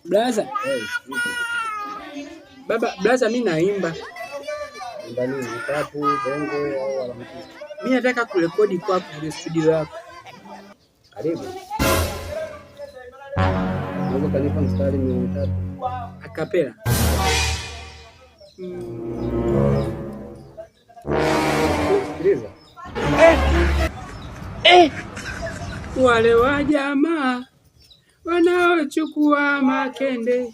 Blaza. Baba, blaza mimi naimba. Ndani mtapu, bongo au alamtisi. Mimi nataka kurekodi kwako kwenye studio yako. Karibu. Unaweza kanipa mstari mitatu. Akapela. Sikiliza. Wale wa jamaa wanaochukua makende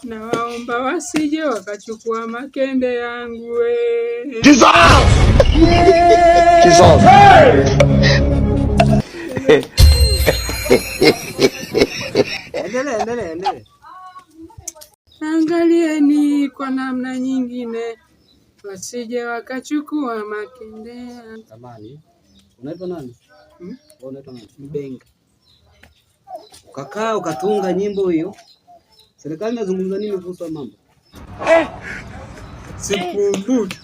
na waomba wasije wakachukua makende yangu we. Endelea. Angalieni kwa namna nyingine wasije wakachukua makende yangu. Tamani. Unaitwa nani? Unaitwa nani? Mbenga. Ukakaa ukatunga nyimbo hiyo. Serikali inazungumza nini kuhusu mambo? Sikumbuki.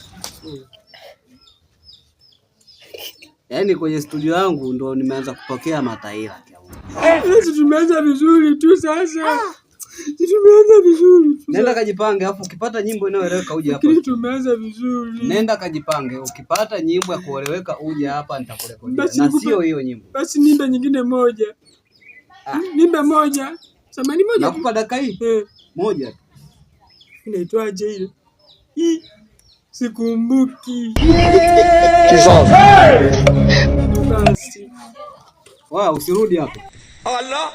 Yaani kwenye studio yangu ndo nimeanza kupokea mataira. Sisi tumeanza vizuri tu sasa. Tumeanza vizuri. Nenda kajipange, alafu ukipata nyimbo inayoeleweka uje hapa. Tumeanza vizuri. Nenda kajipange, ukipata nyimbo ya kueleweka uje hapa nitakurekodia. Na sio hiyo nyimbo. Basi nimbe nyingine moja. Nimbe moja. Samani moja. Nakupa dakika hii. Moja tu. Inaitwaje ile? Sikumbuki. Basi. Usirudi hapo. Allah.